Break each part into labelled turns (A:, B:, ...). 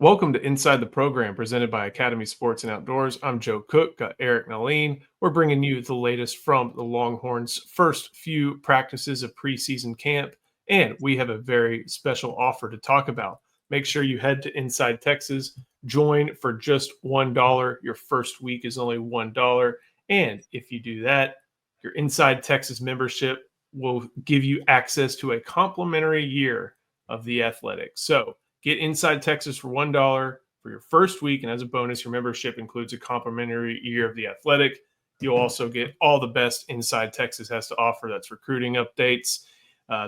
A: Welcome to Inside the Program, presented by Academy Sports and Outdoors. I'm Joe Cook, got Eric Naleen. We're bringing you the latest from the Longhorns' first few practices of preseason camp, and we have a very special offer to talk about. Make sure you head to Inside Texas, join for just $1. Your first week is only $1, and if you do that, your Inside Texas membership will give you access to a complimentary year of The Athletic. So get Inside Texas for $1 for your first week, and as a bonus, your membership includes a complimentary year of The Athletic. You'll also get all the best Inside Texas has to offer. That's recruiting updates.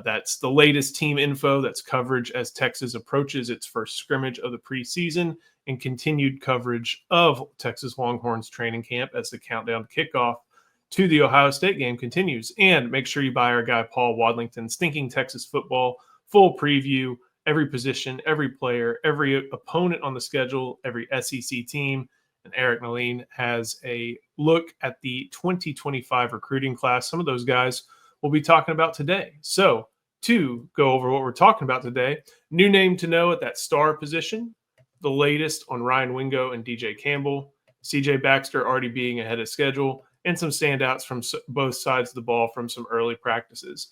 A: That's the latest team info. That's coverage as Texas approaches its first scrimmage of the preseason, and continued coverage of Texas Longhorns training camp as the countdown kickoff to the Ohio State game continues. And make sure you buy our guy Paul Wadlington's Stinking Texas Football full preview. Every position, every player, every opponent on the schedule, every SEC team. And Eric Naleen has a look at the 2025 recruiting class. Some of those guys we'll be talking about today. So to go over what we're talking about today, new name to know at that star position, the latest on Ryan Wingo and DJ Campbell, CJ Baxter already being ahead of schedule, and some standouts from both sides of the ball from some early practices.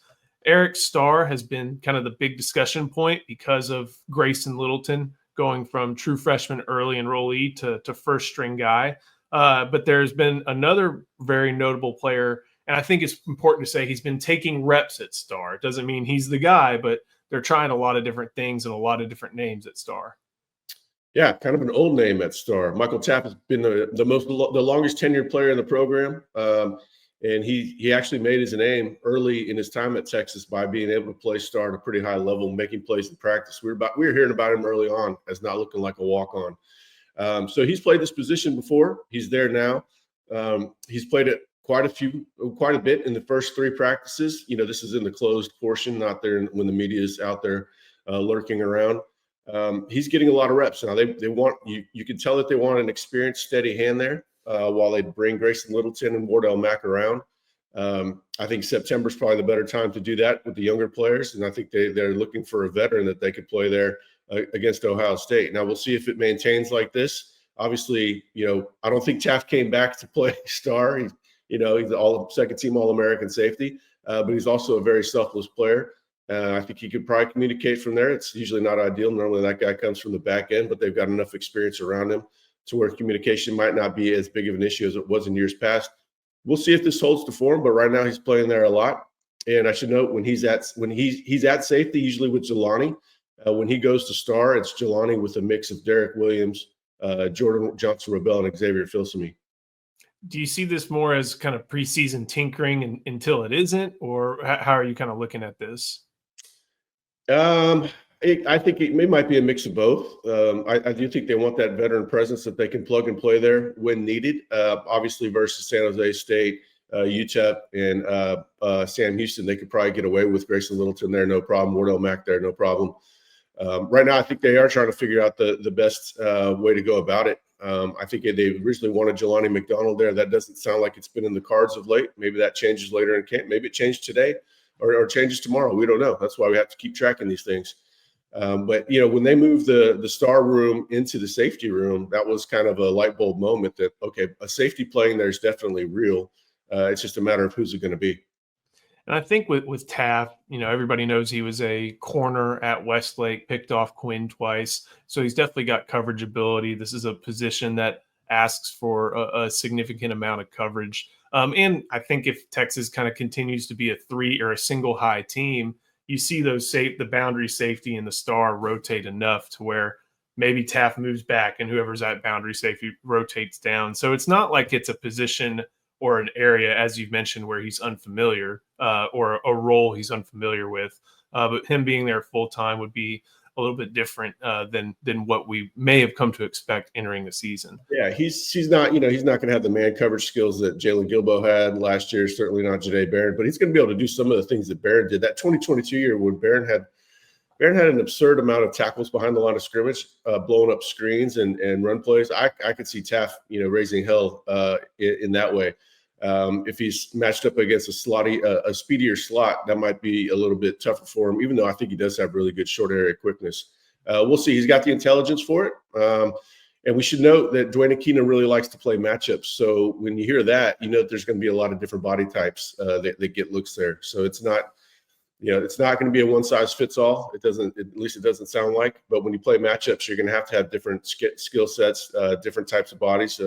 A: Eric Starr has been kind of the big discussion point because of Grayson Littleton going from true freshman early enrollee to first string guy. But there's been another very notable player, and I think it's important to say he's been taking reps at Starr. It doesn't mean he's the guy, but they're trying a lot of different things and a lot of different names at Starr.
B: Yeah, kind of an old name at Starr. Michael Tapp has been the longest tenured player in the program. And he actually made his name early in his time at Texas by being able to play Starr at a pretty high level, making plays in practice. We were hearing about him early on as not looking like a walk-on. So he's played this position before. He's there now. He's played it quite a bit in the first three practices. You know, this is in the closed portion, not there when the media is out there lurking around. He's getting a lot of reps now. They want you can tell that they want an experienced, steady hand there. While they bring Grayson Littleton and Wardell Mack around. I think September is probably the better time to do that with the younger players, and I think they're looking for a veteran that they could play there against Ohio State. Now, we'll see if it maintains like this. Obviously, I don't think Taft came back to play Starr. He's all second-team All-American safety, but he's also a very selfless player. I think he could probably communicate from there. It's usually not ideal. Normally that guy comes from the back end, but they've got enough experience around him to where communication might not be as big of an issue as it was in years past. We'll see if this holds to form, but right now he's playing there a lot. And I should note when he's at safety, usually with Jelani. When he goes to Starr, it's Jelani with a mix of Derek Williams, Jordan Johnson-Rebel, and Xavier Filsaime.
A: Do you see this more as kind of preseason tinkering until it isn't, or how are you kind of looking at this?
B: I think it might be a mix of both. I do think they want that veteran presence that they can plug and play there when needed. Obviously, versus San Jose State, UTEP, and Sam Houston, they could probably get away with Grayson Littleton there, no problem. Wardell Mack there, no problem. Right now, I think they are trying to figure out the best way to go about it. I think they originally wanted Jelani McDonald there. That doesn't sound like it's been in the cards of late. Maybe that changes later in camp. Maybe it changed today or changes tomorrow. We don't know. That's why we have to keep tracking these things. But when they moved the Starr room into the safety room, that was kind of a light bulb moment that, okay, a safety playing there is definitely real. It's just a matter of who's it going to be.
A: And I think with Taft, everybody knows he was a corner at Westlake, picked off Quinn twice. So he's definitely got coverage ability. This is a position that asks for a significant amount of coverage. And I think if Texas kind of continues to be a three or a single high team, you see the boundary safety and the Starr rotate enough to where maybe Taft moves back and whoever's at boundary safety rotates down. So it's not like it's a position or an area, as you've mentioned, where he's unfamiliar or a role he's unfamiliar with. But him being there full time would be a little bit different than what we may have come to expect entering the season.
B: Yeah, he's not he's not going to have the man coverage skills that Jalen Gilbo had last year. Certainly not Jahdae Barron, but he's going to be able to do some of the things that Barron did. That 2022 year when Barron had an absurd amount of tackles behind the line of scrimmage, blowing up screens and run plays. I could see Taft raising hell in that way. If he's matched up against a speedier slot, that might be a little bit tougher for him, even though I think he does have really good short area quickness. we'll see. He's got the intelligence for it. And we should note that Dwayne Aquino really likes to play matchups. So when you hear that, you know there's going to be a lot of different body types that get looks there. So it's not going to be a one size fits all. At least it doesn't sound like. But when you play matchups, you're going to have different skill sets, different types of bodies,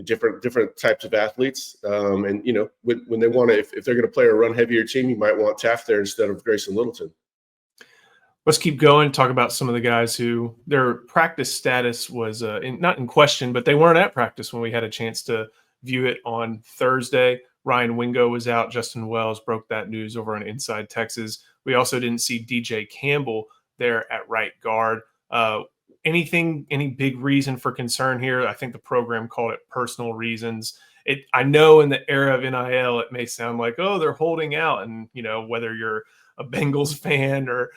B: different types of athletes. And when they want to, if they're going to play a run heavier team, you might want Taft there instead of Grayson Littleton.
A: Let's keep going. Talk about some of the guys who their practice status was not in question, but they weren't at practice when we had a chance to view it on Thursday. Ryan Wingo was out. Justin Wells broke that news over on Inside Texas. We also didn't see DJ Campbell there at right guard. Any big reason for concern here? I think the program called it personal reasons. I know in the era of NIL, it may sound like, oh, they're holding out. And, whether you're a Bengals fan or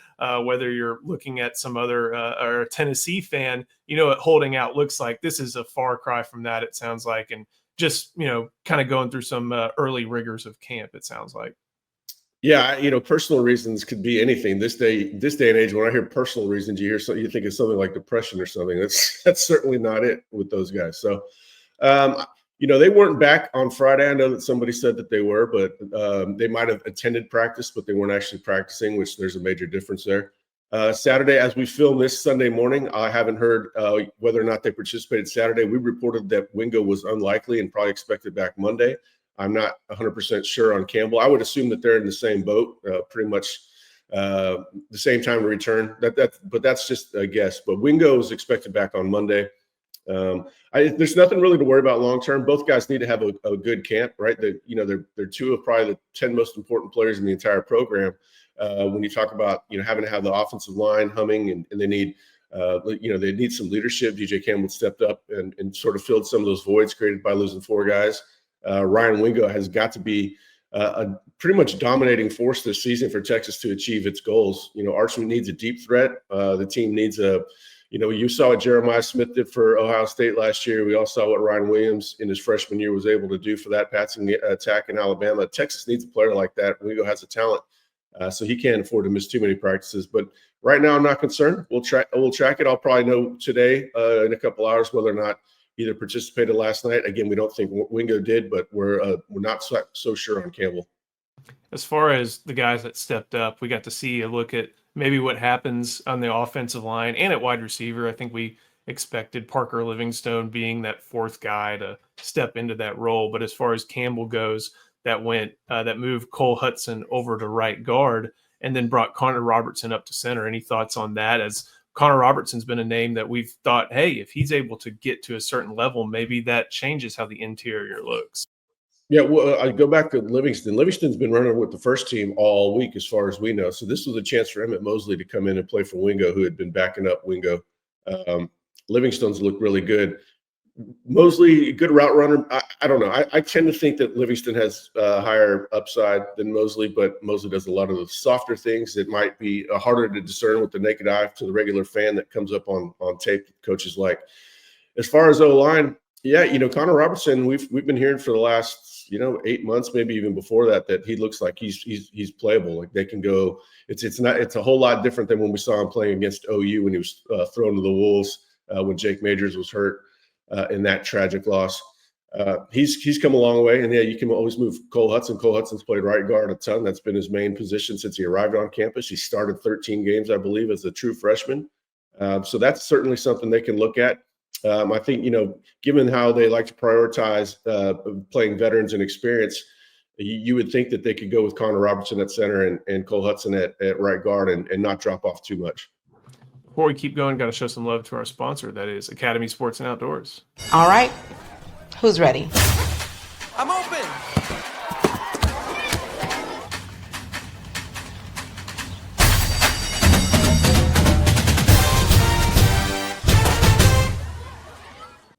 A: whether you're looking at some other or a Tennessee fan, holding out looks like this is a far cry from that, it sounds like. And just, kind of going through some early rigors of camp, it sounds like.
B: Yeah, personal reasons could be anything. This day and age, when I hear personal reasons, you think it's something like depression or something. That's certainly not it with those guys. So, they weren't back on Friday. I know that somebody said that they were, but they might have attended practice, but they weren't actually practicing, which there's a major difference there. Saturday, as we film this Sunday morning, I haven't heard whether or not they participated Saturday. We reported that Wingo was unlikely and probably expected back Monday. I'm not 100% sure on Campbell. I would assume that they're in the same boat, pretty much the same time to return. But that's just a guess. But Wingo is expected back on Monday. There's nothing really to worry about long term. Both guys need to have a good camp, right? They're two of probably the 10 most important players in the entire program. When you talk about having to have the offensive line humming, and they need they need some leadership. DJ Campbell stepped up and sort of filled some of those voids created by losing four guys. Ryan Wingo has got to be a pretty much dominating force this season for Texas to achieve its goals. Archman needs a deep threat. The team needs you saw what Jeremiah Smith did for Ohio State last year. We all saw what Ryan Williams in his freshman year was able to do for that passing attack in Alabama. Texas needs a player like that. Wingo has the talent, so he can't afford to miss too many practices. But right now, I'm not concerned. We'll track it. I'll probably know today in a couple hours whether or not either participated last night. Again, we don't think Wingo did, but we're not so sure on Campbell.
A: As far as the guys that stepped up, we got to see a look at maybe what happens on the offensive line and at wide receiver. I think we expected Parker Livingstone being that fourth guy to step into that role. But as far as Campbell goes, that moved Cole Hudson over to right guard and then brought Connor Robertson up to center. Any thoughts on that? As Connor Robertson's been a name that we've thought, hey, if he's able to get to a certain level, maybe that changes how the interior looks.
B: Yeah, well, I go back to Livingston. Livingston's been running with the first team all week, as far as we know. So this was a chance for Emmett Mosley to come in and play for Wingo, who had been backing up Wingo. Livingston's looked really good. Mosley, good route runner. I don't know. I tend to think that Livingston has higher upside than Mosley, but Mosley does a lot of the softer things that might be harder to discern with the naked eye to the regular fan that comes up on tape. Coaches like. As far as O-line, yeah, Connor Robertson, we've been hearing for the last 8 months, maybe even before that he looks like he's playable. Like they can go. It's a whole lot different than when we saw him playing against OU when he was thrown to the wolves when Jake Majors was hurt in that tragic loss. He's come a long way, and yeah, you can always move Cole Hudson. Cole Hudson's played right guard a ton. That's been his main position since he arrived on campus. He started 13 games, I believe, as a true freshman. So that's certainly something they can look at. I think, given how they like to prioritize playing veterans and experience, you would think that they could go with Connor Robertson at center and Cole Hudson at right guard and not drop off too much.
A: Before we keep going, got to show some love to our sponsor. That is Academy Sports and Outdoors.
C: All right. Who's ready?
D: I'm open.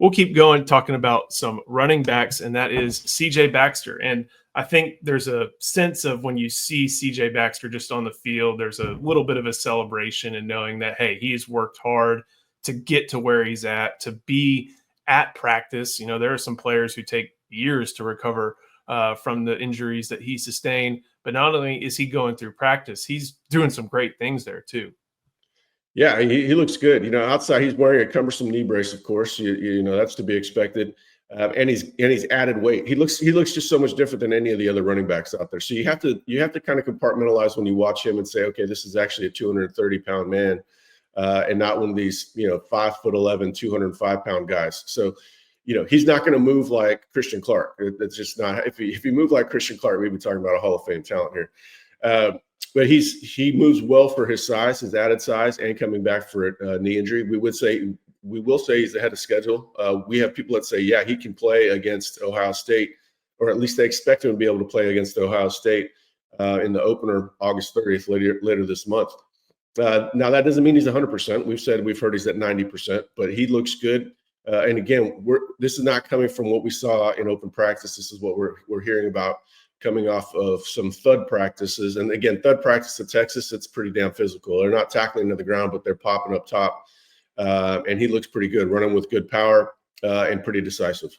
A: We'll keep going talking about some running backs, and that is CJ Baxter. And I think there's a sense of when you see CJ Baxter just on the field, there's a little bit of a celebration and knowing that, hey, he's worked hard to get to where he's at, to be at practice. There are some players who take years to recover from the injuries that he sustained. But not only is he going through practice, he's doing some great things there too.
B: Yeah, he looks good. Outside he's wearing a cumbersome knee brace, of course. That's to be expected. And he's added weight. He looks just so much different than any of the other running backs out there. So you have to kind of compartmentalize when you watch him and say, okay, this is actually a 230-pound man, and not one of these 5'11", 205-pound guys. So he's not going to move like Christian Clark. It's just not. If he moved like Christian Clark, we'd be talking about a Hall of Fame talent here. But he moves well for his size, his added size, and coming back for a knee injury. We will say he's ahead of schedule. We have people that say, yeah, he can play against Ohio State, or at least they expect him to be able to play against Ohio State in the opener August 30th later this month. Now that doesn't mean he's 100%. We've heard he's at 90%, but he looks good. And again, this is not coming from what we saw in open practice. This is what we're hearing about coming off of some thud practices. And again, thud practice at Texas, it's pretty damn physical. They're not tackling to the ground, but they're popping up top. And he looks pretty good, running with good power and pretty decisive.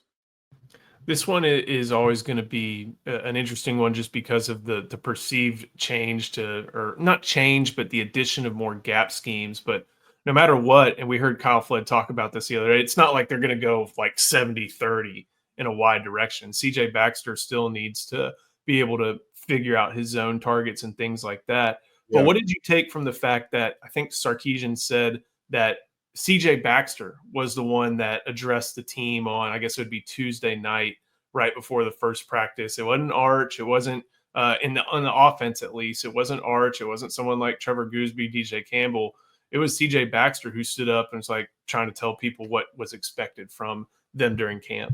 A: This one is always going to be an interesting one just because of the perceived change or not change, but the addition of more gap schemes. But no matter what, and we heard Kyle Flood talk about this the other day, it's not like they're going to go like 70-30 in a wide direction. CJ Baxter still needs to be able to figure out his zone targets and things like that. But what did you take from the fact that I think Sarkisian said that CJ Baxter was the one that addressed the team on, I guess it would be Tuesday night, right before the first practice. It wasn't Arch. It wasn't on the offense, at least. It wasn't Arch. It wasn't someone like Trevor Gooseby, DJ Campbell. It was CJ Baxter who stood up and was like trying to tell people what was expected from them during camp.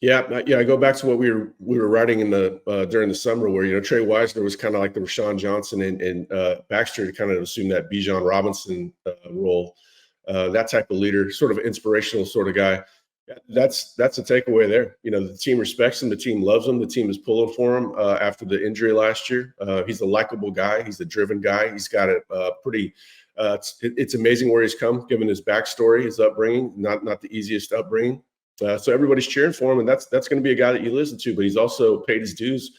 B: Yeah. I go back to what we were writing in the during the summer, where Trey Wisner was kind of like the Rashawn Johnson, and Baxter to kind of assume that Bijan Robinson role, that type of leader, sort of inspirational sort of guy. That's a takeaway there. The team respects him, the team loves him, the team is pulling for him after the injury last year. He's a likable guy, he's a driven guy. He's got a pretty. It's amazing where he's come, given his backstory, his upbringing, not the easiest upbringing. So everybody's cheering for him, and that's going to be a guy that you listen to. But he's also paid his dues.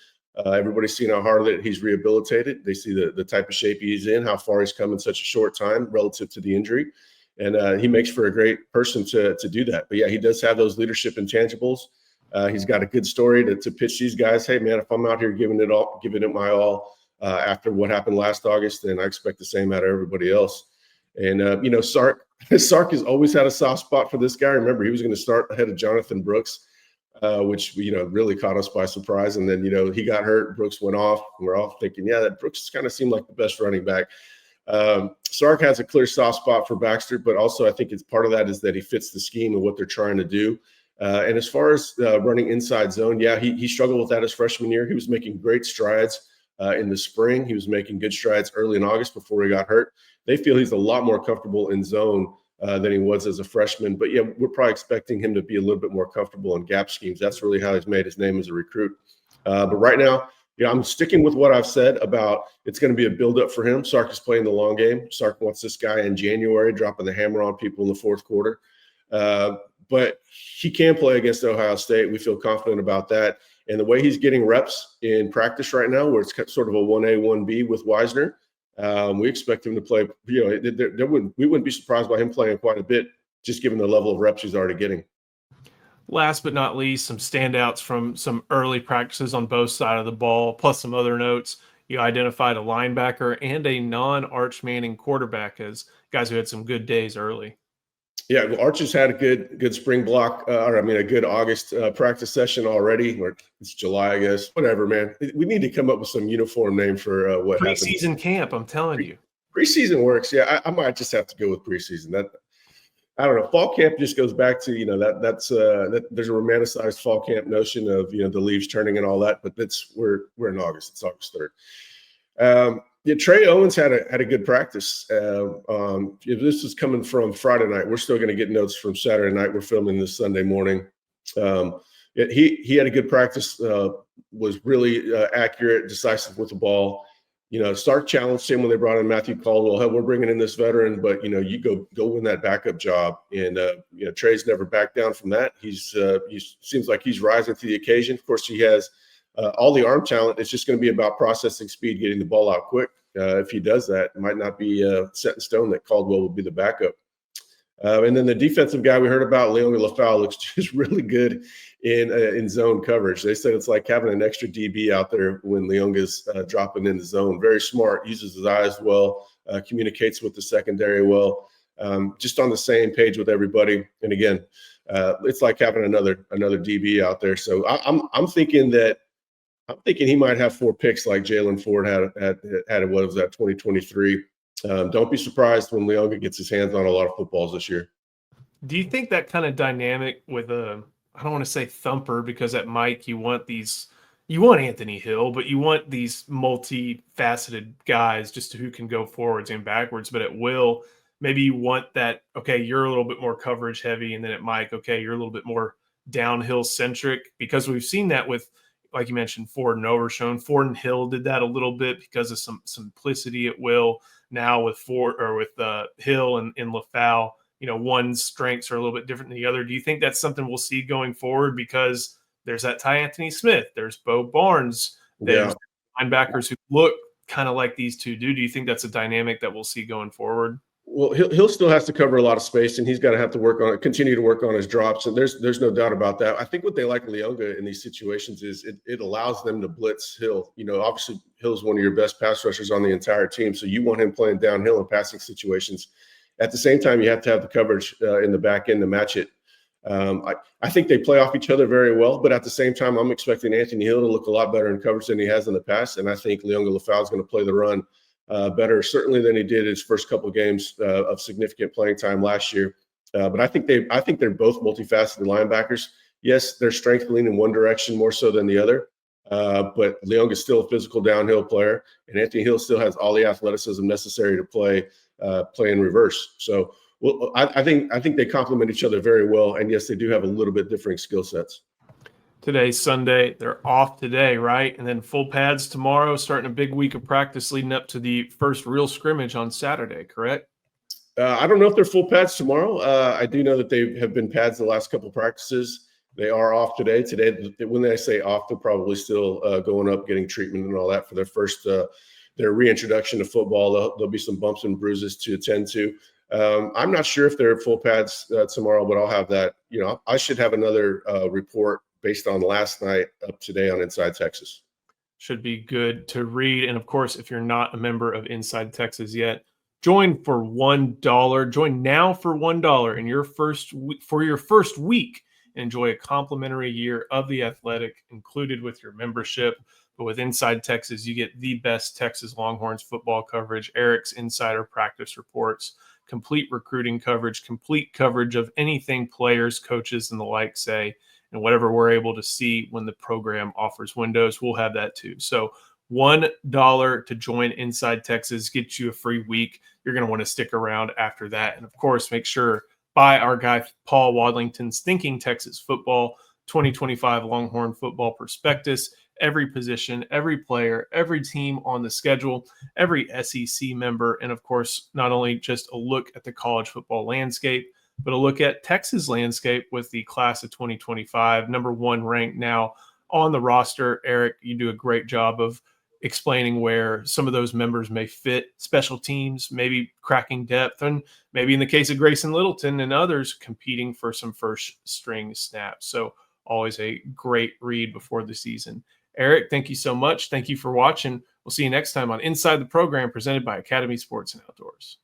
B: Everybody's seen how hard that he's rehabilitated. They see the type of shape he's in, how far he's come in such a short time relative to the injury, and he makes for a great person to do that. But yeah, he does have those leadership intangibles. He's got a good story to pitch these guys. Hey man, if I'm out here giving it my all after what happened last August, then I expect the same out of everybody else. And Sark has always had a soft spot for this guy. Remember, he was going to start ahead of Jonathan Brooks, which really caught us by surprise. And then he got hurt. Brooks went off. And we're all thinking, yeah, that Brooks kind of seemed like the best running back. Sark has a clear soft spot for Baxter, but also I think it's part of that is that he fits the scheme of what they're trying to do. And as far as running inside zone, yeah, he struggled with that his freshman year. He was making great strides in the spring. He was making good strides early in August before he got hurt. They feel he's a lot more comfortable in zone than he was as a freshman. But yeah, we're probably expecting him to be a little bit more comfortable in gap schemes. That's really how he's made his name as a recruit. But right now, I'm sticking with what I've said about it's going to be a buildup for him. Sark is playing the long game. Sark wants this guy in January, dropping the hammer on people in the fourth quarter. But he can play against Ohio State. We feel confident about that. And the way he's getting reps in practice right now, where it's sort of a 1A, 1B with Wisner, we expect him to play. We wouldn't be surprised by him playing quite a bit, just given the level of reps he's already getting.
A: Last but not least, some standouts from some early practices on both sides of the ball, plus some other notes. You identified a linebacker and a non-Arch Manning quarterback as guys who had some good days early.
B: Yeah, well, Arch has had a good spring block, a good August practice session already. Or it's July, I guess. Whatever, man. We need to come up with some uniform name for what happens.
A: Preseason camp, I'm telling you.
B: Preseason works. Yeah, I might just have to go with preseason. That I don't know. Fall camp just goes back to that's there's a romanticized fall camp notion of the leaves turning and all that, but we're in August. It's August 3rd. Trey Owens had a good practice. If this is coming from Friday night, we're still going to get notes from Saturday night. We're filming this Sunday morning. He had a good practice. Was really accurate, decisive with the ball. Stark challenged him when they brought in Matthew Caldwell. Hey, we're bringing in this veteran, but you go win that backup job. And Trey's never backed down from that. He seems like he's rising to the occasion. Of course, he has all the arm talent. It's just going to be about processing speed, getting the ball out quick. if he does that, it might not be set in stone that Caldwell will be the backup. And then the defensive guy we heard about, Leon Lafau, looks just really good in zone coverage. They said it's like having an extra DB out there when Leonga's dropping in the zone. Very smart, uses his eyes well, communicates with the secondary well, just on the same page with everybody. And again, it's like having another DB out there. So I'm thinking he might have 4 picks like Jalen Ford had what was that 2023. Don't be surprised when Leonga gets his hands on a lot of footballs this year.
A: Do you think that kind of dynamic with I don't want to say thumper, because at Mike you want Anthony Hill, but you want these multifaceted guys just who can go forwards and backwards. But at Will, maybe you want that, okay, you're a little bit more coverage heavy, and then at Mike, okay, you're a little bit more downhill centric, because we've seen that with, like you mentioned, Ford and Overshone. Ford and Hill did that a little bit because of some simplicity at Will. Now with Hill and Lafau, one's strengths are a little bit different than the other. Do you think that's something we'll see going forward? Because there's that Ty Anthony Smith, there's Bo Barnes, there's linebackers who look kind of like these two do. Do you think that's a dynamic that we'll see going forward?
B: Well, he'll still have to cover a lot of space, and he's got to have to continue to work on his drops. And there's no doubt about that. I think what they like Leonga in these situations is it allows them to blitz Hill. Obviously Hill's one of your best pass rushers on the entire team, so you want him playing downhill in passing situations. At the same time, you have to have the coverage in the back end to match it. I think they play off each other very well, but at the same time, I'm expecting Anthony Hill to look a lot better in coverage than he has in the past, and I think Leonga Lafau is going to play the run better, certainly than he did his first couple of games of significant playing time last year. But I think they're both multifaceted linebackers. Yes, they're strength lean in one direction more so than the other. But Leonga is still a physical downhill player, and Anthony Hill still has all the athleticism necessary to play in reverse. So, I think they complement each other very well. And yes, they do have a little bit differing skill sets.
A: Today's Sunday. They're off today, right? And then full pads tomorrow, starting a big week of practice leading up to the first real scrimmage on Saturday, correct?
B: I don't know if they're full pads tomorrow. I do know that they have been pads the last couple of practices. They are off today. Today, when they say off, they're probably still going up, getting treatment and all that for their first their reintroduction to football. There'll be some bumps and bruises to attend to. I'm not sure if they're full pads tomorrow, but I'll have that. I should have another report based on last night up today on Inside Texas.
A: Should be good to read. And of course, if you're not a member of Inside Texas yet, join for $1. Join now for $1 in your first week. Enjoy a complimentary year of The Athletic included with your membership. But with Inside Texas, you get the best Texas Longhorns football coverage, Eric's insider practice reports, complete recruiting coverage, complete coverage of anything players, coaches, and the like say, and whatever we're able to see when the program offers windows, we'll have that too. So $1 to join Inside Texas gets you a free week. You're going to want to stick around after that. And of course, make sure buy our guy Paul Wadlington's Thinking Texas Football 2025 Longhorn Football Prospectus. Every position, every player, every team on the schedule, every SEC member, and of course, not only just a look at the college football landscape, but a look at Texas landscape with the class of 2025, number 1 ranked now on the roster. Eric, you do a great job of explaining where some of those members may fit, special teams, maybe cracking depth, and maybe in the case of Grayson Littleton and others competing for some first string snaps. So always a great read before the season. Eric, thank you so much. Thank you for watching. We'll see you next time on Inside the Program presented by Academy Sports and Outdoors.